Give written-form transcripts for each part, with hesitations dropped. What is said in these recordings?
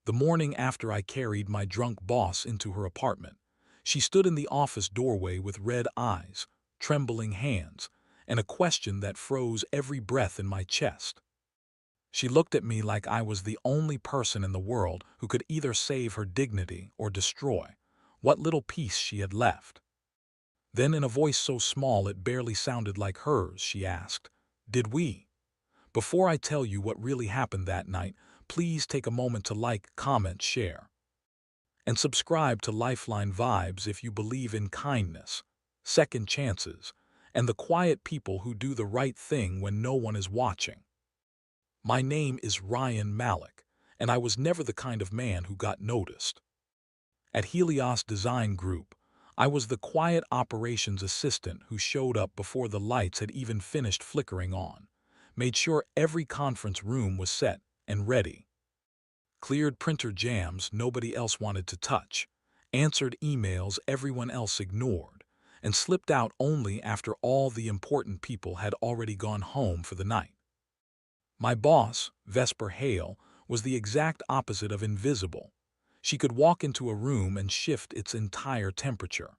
The morning after I carried my drunk boss into her apartment, she stood in the office doorway with red eyes, trembling hands, and a question that froze every breath in my chest. She looked at me like I was the only person in the world who could either save her dignity or destroy what little peace she had left. Then, in a voice so small it barely sounded like hers, she asked, "Did we? Before I tell you what really happened that night, please take a moment to like, comment, share, and subscribe to Lifeline Vibes if you believe in kindness, second chances, and the quiet people who do the right thing when no one is watching." My name is Ryan Malik, and I was never the kind of man who got noticed. At Helios Design Group, I was the quiet operations assistant who showed up before the lights had even finished flickering on, made sure every conference room was set and ready, cleared printer jams nobody else wanted to touch, answered emails everyone else ignored, and slipped out only after all the important people had already gone home for the night. My boss, Vesper Hale, was the exact opposite of invisible. She could walk into a room and shift its entire temperature.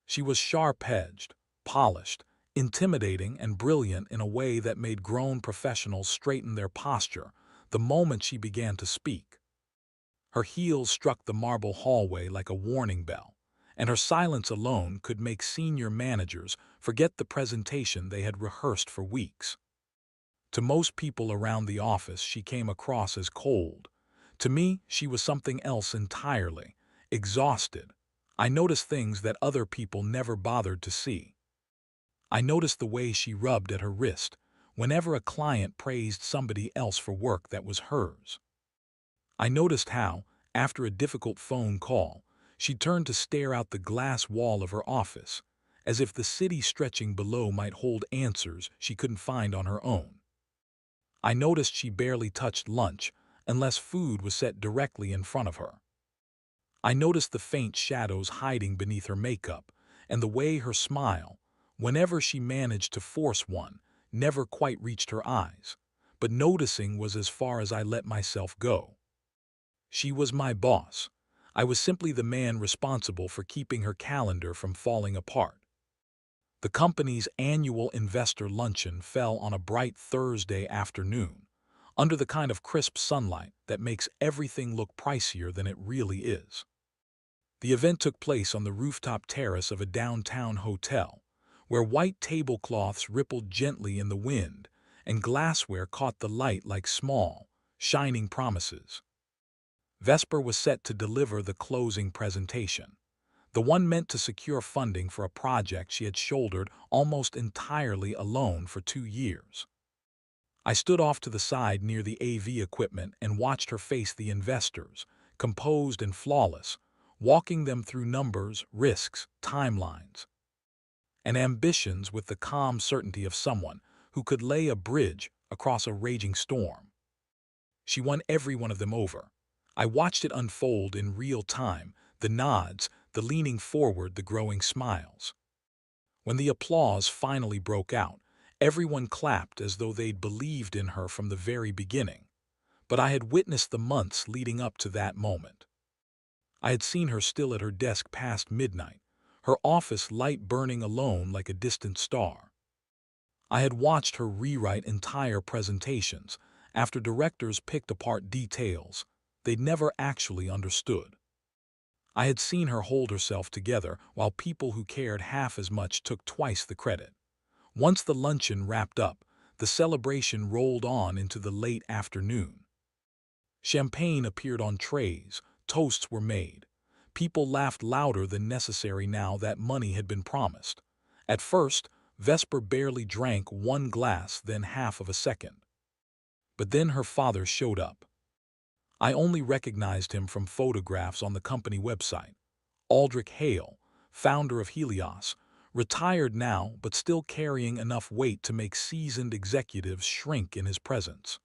She was sharp-edged, polished, intimidating, and brilliant in a way that made grown professionals straighten their posture the moment she began to speak. Her heels struck the marble hallway like a warning bell, and her silence alone could make senior managers forget the presentation they had rehearsed for weeks. To most people around the office, she came across as cold. To me, she was something else entirely, exhausted. I noticed things that other people never bothered to see. I noticed the way she rubbed at her wrist whenever a client praised somebody else for work that was hers. I noticed how, after a difficult phone call, she turned to stare out the glass wall of her office, as if the city stretching below might hold answers she couldn't find on her own. I noticed she barely touched lunch unless food was set directly in front of her. I noticed the faint shadows hiding beneath her makeup and the way her smile, whenever she managed to force one, never quite reached her eyes. But noticing was as far as I let myself go. She was my boss. I was simply the man responsible for keeping her calendar from falling apart. The company's annual investor luncheon fell on a bright Thursday afternoon, under the kind of crisp sunlight that makes everything look pricier than it really is. The event took place on the rooftop terrace of a downtown hotel, where white tablecloths rippled gently in the wind and glassware caught the light like small, shining promises. Vesper was set to deliver the closing presentation, the one meant to secure funding for a project she had shouldered almost entirely alone for 2 years. I stood off to the side near the AV equipment and watched her face the investors, composed and flawless, walking them through numbers, risks, timelines, and ambitions with the calm certainty of someone who could lay a bridge across a raging storm. She won every one of them over. I watched it unfold in real time, the nods, the leaning forward, the growing smiles. When the applause finally broke out, everyone clapped as though they'd believed in her from the very beginning. But I had witnessed the months leading up to that moment. I had seen her still at her desk past midnight, her office light burning alone like a distant star. I had watched her rewrite entire presentations after directors picked apart details they'd never actually understood. I had seen her hold herself together while people who cared half as much took twice the credit. Once the luncheon wrapped up, the celebration rolled on into the late afternoon. Champagne appeared on trays, toasts were made. People laughed louder than necessary now that money had been promised. At first, Vesper barely drank one glass, then half of a second. But then her father showed up. I only recognized him from photographs on the company website. Aldrich Hale, founder of Helios, retired now but still carrying enough weight to make seasoned executives shrink in his presence.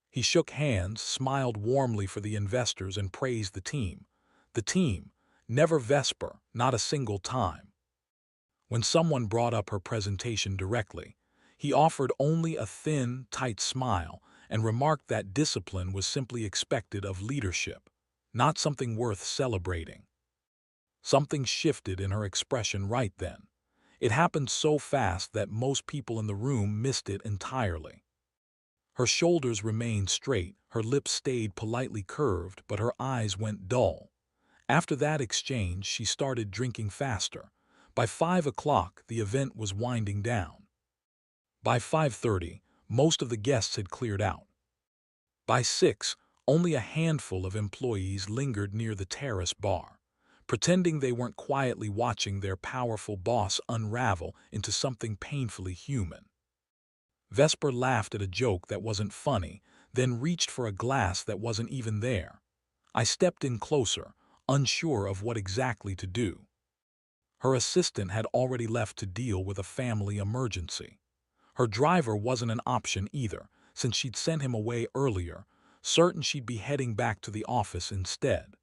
He shook hands, smiled warmly for the investors, and praised the team. The team, never Vesper, not a single time. When someone brought up her presentation directly, he offered only a thin, tight smile and remarked that discipline was simply expected of leadership, not something worth celebrating. Something shifted in her expression right then. It happened so fast that most people in the room missed it entirely. Her shoulders remained straight, her lips stayed politely curved, but her eyes went dull. After that exchange, she started drinking faster. By 5 o'clock, the event was winding down. By 5:30, most of the guests had cleared out. By 6, only a handful of employees lingered near the terrace bar, pretending they weren't quietly watching their powerful boss unravel into something painfully human. Vesper laughed at a joke that wasn't funny, then reached for a glass that wasn't even there. I stepped in closer, unsure of what exactly to do. Her assistant had already left to deal with a family emergency. Her driver wasn't an option either, since she'd sent him away earlier, certain she'd be heading back to the office instead.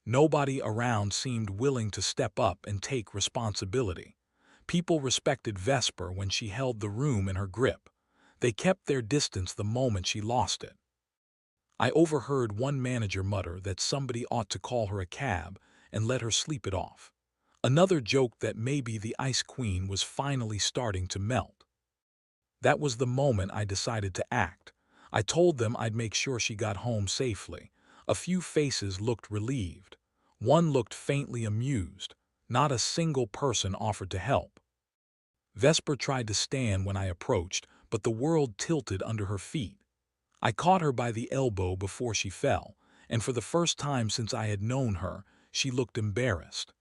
Nobody around seemed willing to step up and take responsibility. People respected Vesper when she held the room in her grip. They kept their distance the moment she lost it. I overheard one manager mutter that somebody ought to call her a cab and let her sleep it off. Another joked that maybe the Ice Queen was finally starting to melt. That was the moment I decided to act. I told them I'd make sure she got home safely. A few faces looked relieved. One looked faintly amused. Not a single person offered to help. Vesper tried to stand when I approached, but the world tilted under her feet. I caught her by the elbow before she fell, and for the first time since I had known her, she looked embarrassed.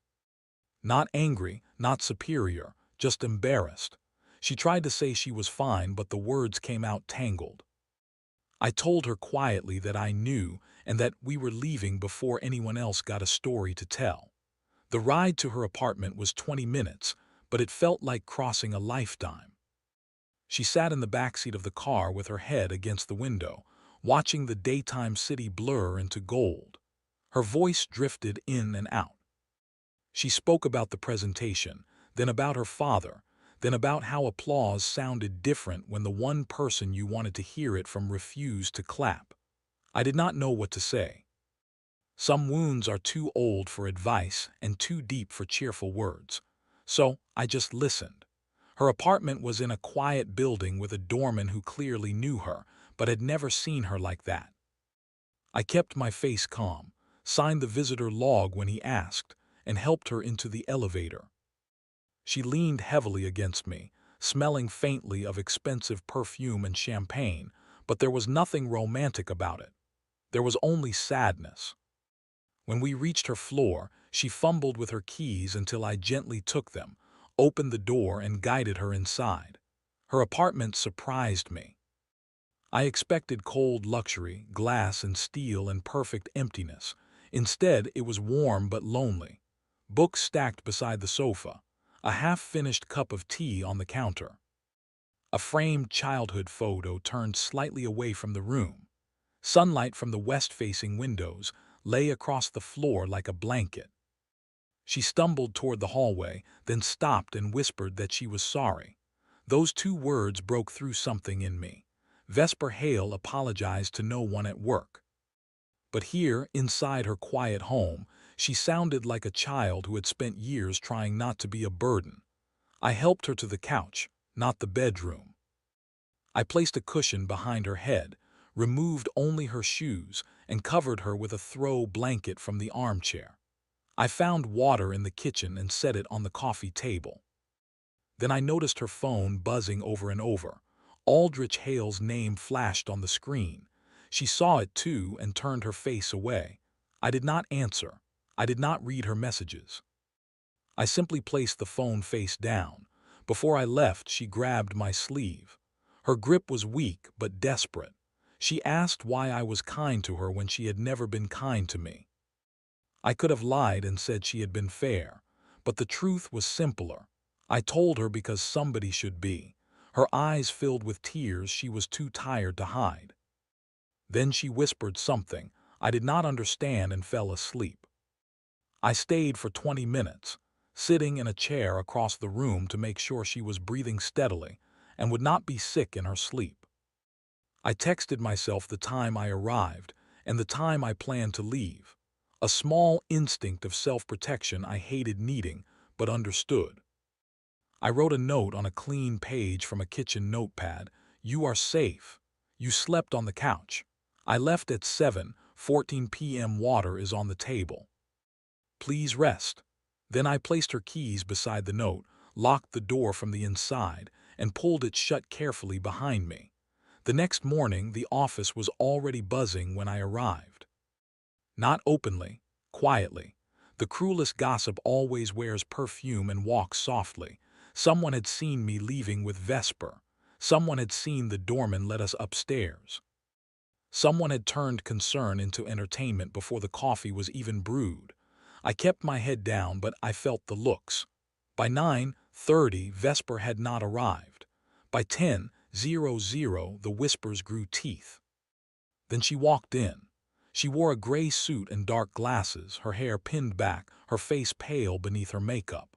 Not angry, not superior, just embarrassed. She tried to say she was fine, but the words came out tangled. I told her quietly that I knew and that we were leaving before anyone else got a story to tell. The ride to her apartment was 20 minutes, but it felt like crossing a lifetime. She sat in the backseat of the car with her head against the window, watching the daytime city blur into gold. Her voice drifted in and out. She spoke about the presentation, then about her father, then about how applause sounded different when the one person you wanted to hear it from refused to clap. I did not know what to say. Some wounds are too old for advice and too deep for cheerful words. So I just listened. Her apartment was in a quiet building with a doorman who clearly knew her, but had never seen her like that. I kept my face calm, signed the visitor log when he asked, and helped her into the elevator. She leaned heavily against me, smelling faintly of expensive perfume and champagne, but there was nothing romantic about it. There was only sadness. When we reached her floor, she fumbled with her keys until I gently took them, opened the door and guided her inside. Her apartment surprised me. I expected cold luxury, glass and steel and perfect emptiness. Instead, it was warm but lonely. Books stacked beside the sofa, a half-finished cup of tea on the counter. A framed childhood photo turned slightly away from the room. Sunlight from the west-facing windows lay across the floor like a blanket. She stumbled toward the hallway, then stopped and whispered that she was sorry. Those two words broke through something in me. Vesper Hale apologized to no one at work. But here, inside her quiet home, she sounded like a child who had spent years trying not to be a burden. I helped her to the couch, not the bedroom. I placed a cushion behind her head, removed only her shoes, and covered her with a throw blanket from the armchair. I found water in the kitchen and set it on the coffee table. Then I noticed her phone buzzing over and over. Aldrich Hale's name flashed on the screen. She saw it too and turned her face away. I did not answer. I did not read her messages. I simply placed the phone face down. Before I left, she grabbed my sleeve. Her grip was weak but desperate. She asked why I was kind to her when she had never been kind to me. I could have lied and said she had been fair, but the truth was simpler. I told her because somebody should be. Her eyes filled with tears she was too tired to hide. Then she whispered something I did not understand and fell asleep. I stayed for 20 minutes, sitting in a chair across the room to make sure she was breathing steadily and would not be sick in her sleep. I texted myself the time I arrived and the time I planned to leave. A small instinct of self-protection I hated needing, but understood. I wrote a note on a clean page from a kitchen notepad. You are safe. You slept on the couch. I left at 7:14 p.m. Water is on the table. Please rest. Then I placed her keys beside the note, locked the door from the inside, and pulled it shut carefully behind me. The next morning, the office was already buzzing when I arrived. Not openly, quietly. The cruelest gossip always wears perfume and walks softly. Someone had seen me leaving with Vesper. Someone had seen the doorman let us upstairs. Someone had turned concern into entertainment before the coffee was even brewed. I kept my head down, but I felt the looks. By 9:30, Vesper had not arrived. By 10:00, the whispers grew teeth. Then she walked in. She wore a gray suit and dark glasses, her hair pinned back, her face pale beneath her makeup.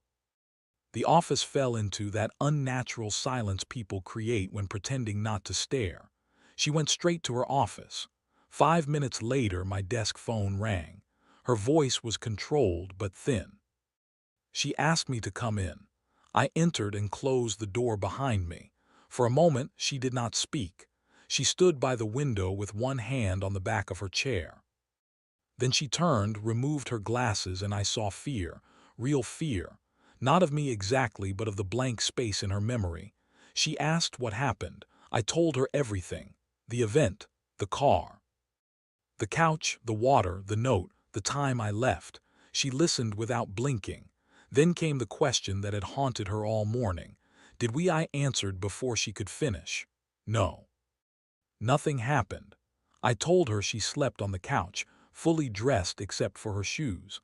The office fell into that unnatural silence people create when pretending not to stare. She went straight to her office. 5 minutes later, my desk phone rang. Her voice was controlled but thin. She asked me to come in. I entered and closed the door behind me. For a moment, she did not speak. She stood by the window with one hand on the back of her chair. Then she turned, removed her glasses, and I saw fear, real fear. Not of me exactly, but of the blank space in her memory. She asked what happened. I told her everything. The event, the car, the couch, the water, the note, the time I left. She listened without blinking. Then came the question that had haunted her all morning. Did we? I answered before she could finish. No. Nothing happened. I told her she slept on the couch, fully dressed except for her shoes.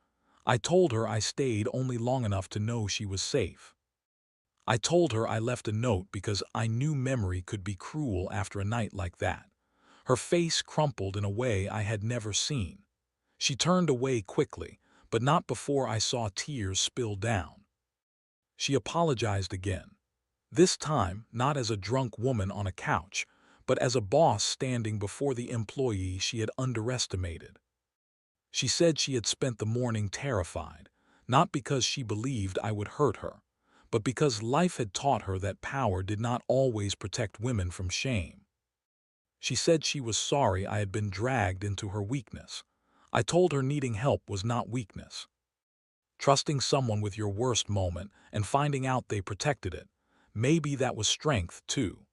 I told her I stayed only long enough to know she was safe. I told her I left a note because I knew memory could be cruel after a night like that. Her face crumpled in a way I had never seen. She turned away quickly, but not before I saw tears spill down. She apologized again. This time, not as a drunk woman on a couch, but as a boss standing before the employee she had underestimated. She said she had spent the morning terrified, not because she believed I would hurt her, but because life had taught her that power did not always protect women from shame. She said she was sorry I had been dragged into her weakness. I told her needing help was not weakness. Trusting someone with your worst moment and finding out they protected it, maybe that was strength too.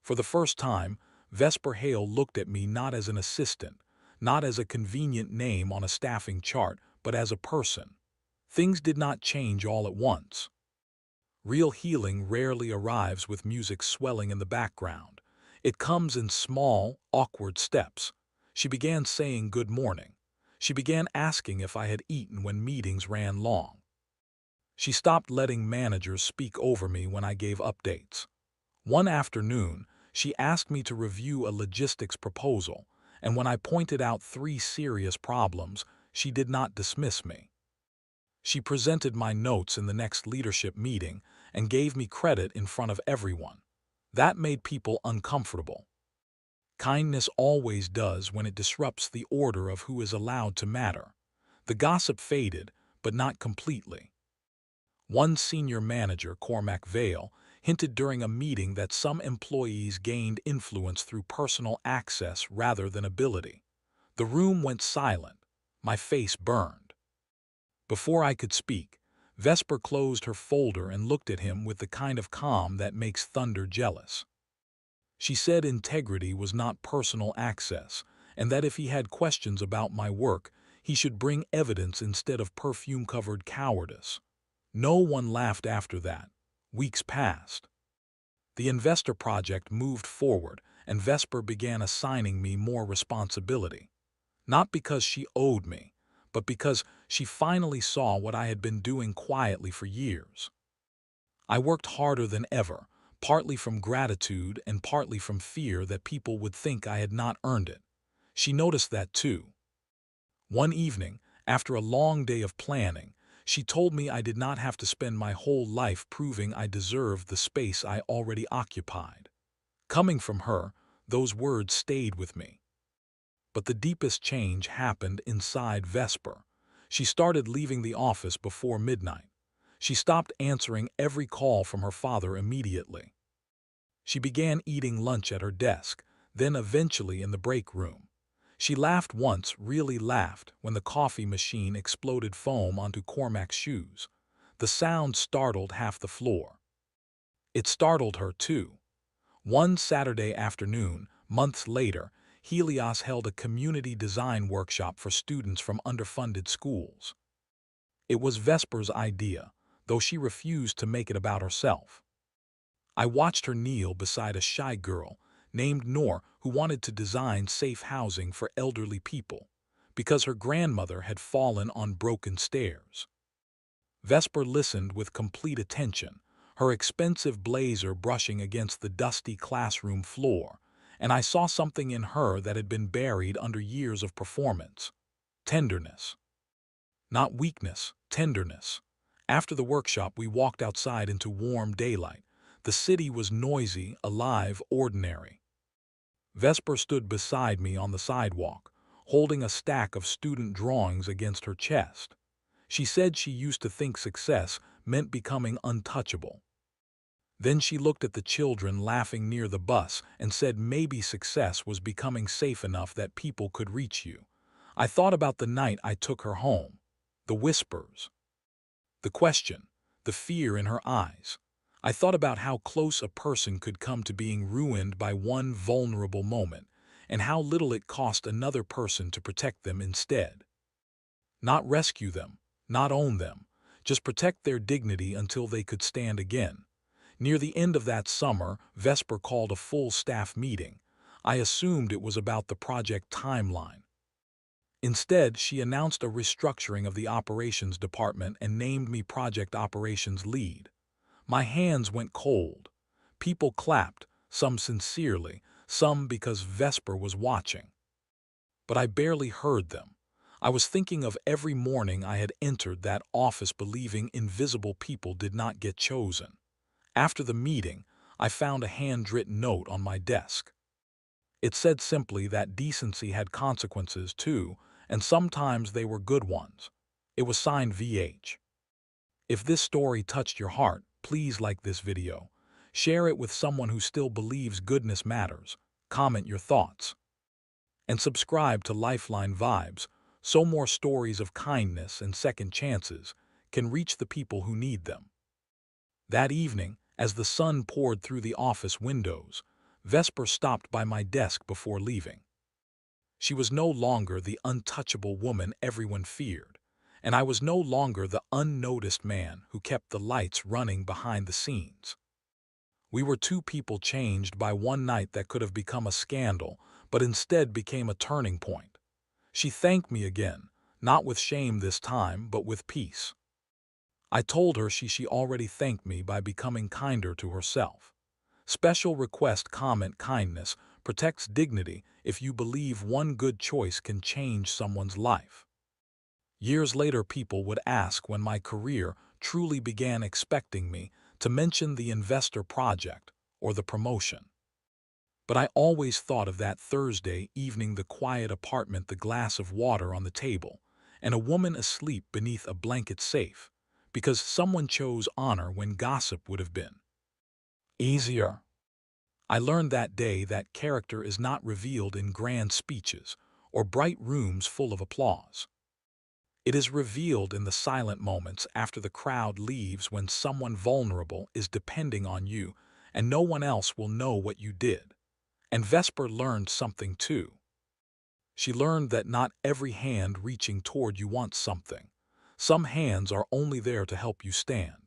For the first time, Vesper Hale looked at me not as an assistant, not as a convenient name on a staffing chart, but as a person. Things did not change all at once. Real healing rarely arrives with music swelling in the background. It comes in small, awkward steps. She began saying good morning. She began asking if I had eaten when meetings ran long. She stopped letting managers speak over me when I gave updates. One afternoon, she asked me to review a logistics proposal, and when I pointed out 3 serious problems, she did not dismiss me. She presented my notes in the next leadership meeting and gave me credit in front of everyone. That made people uncomfortable. Kindness always does when it disrupts the order of who is allowed to matter. The gossip faded, but not completely. One senior manager, Cormac Vale, hinted during a meeting that some employees gained influence through personal access rather than ability. The room went silent. My face burned. Before I could speak, Vesper closed her folder and looked at him with the kind of calm that makes thunder jealous. She said integrity was not personal access, and that if he had questions about my work, he should bring evidence instead of perfume-covered cowardice. No one laughed after that. Weeks passed. The investor project moved forward, and Vesper began assigning me more responsibility. Not because she owed me, but because she finally saw what I had been doing quietly for years. I worked harder than ever, partly from gratitude and partly from fear that people would think I had not earned it. She noticed that too. One evening, after a long day of planning, she told me I did not have to spend my whole life proving I deserved the space I already occupied. Coming from her, Those words stayed with me. But the deepest change happened inside Vesper. She started leaving the office before midnight. She stopped answering every call from her father immediately. She began eating lunch at her desk, then eventually in the break room. She laughed once, really laughed, when the coffee machine exploded foam onto Cormac's shoes. The sound startled half the floor. It startled her, too. One Saturday afternoon, months later, Helios held a community design workshop for students from underfunded schools. It was Vesper's idea, though she refused to make it about herself. I watched her kneel beside a shy girl named Noor who wanted to design safe housing for elderly people because her grandmother had fallen on broken stairs. Vesper listened with complete attention, her expensive blazer brushing against the dusty classroom floor, and I saw something in her that had been buried under years of performance. Tenderness. Not weakness, tenderness. After the workshop, we walked outside into warm daylight. The city was noisy, alive, ordinary. Vesper stood beside me on the sidewalk, holding a stack of student drawings against her chest. She said she used to think success meant becoming untouchable. Then she looked at the children laughing near the bus and said maybe success was becoming safe enough that people could reach you. I thought about the night I took her home, the whispers, the question, the fear in her eyes. I thought about how close a person could come to being ruined by one vulnerable moment, and how little it cost another person to protect them instead. Not rescue them, not own them, just protect their dignity until they could stand again. Near the end of that summer, Vesper called a full staff meeting. I assumed it was about the project timeline. Instead, she announced a restructuring of the operations department and named me project operations lead. My hands went cold. People clapped, some sincerely, some because Vesper was watching. But I barely heard them. I was thinking of every morning I had entered that office believing invisible people did not get chosen. After the meeting, I found a handwritten note on my desk. It said simply that decency had consequences too, and sometimes they were good ones. It was signed VH. If this story touched your heart, please like this video. Share it with someone who still believes goodness matters. Comment your thoughts. And subscribe to Lifeline Vibes, so more stories of kindness and second chances can reach the people who need them. That evening, as the sun poured through the office windows, Vesper stopped by my desk before leaving. She was no longer the untouchable woman everyone feared, and I was no longer the unnoticed man who kept the lights running behind the scenes. We were two people changed by one night that could have become a scandal, but instead became a turning point. She thanked me again, not with shame this time, but with peace. I told her she already thanked me by becoming kinder to herself. Special request comment kindness protects dignity if you believe one good choice can change someone's life. Years later, people would ask when my career truly began expecting me to mention the investor project or the promotion. But I always thought of that Thursday evening, the quiet apartment, the glass of water on the table, and a woman asleep beneath a blanket safe, because someone chose honor when gossip would have been easier. I learned that day that character is not revealed in grand speeches or bright rooms full of applause. It is revealed in the silent moments after the crowd leaves, when someone vulnerable is depending on you and no one else will know what you did. And Vesper learned something too. She learned that not every hand reaching toward you wants something. Some hands are only there to help you stand.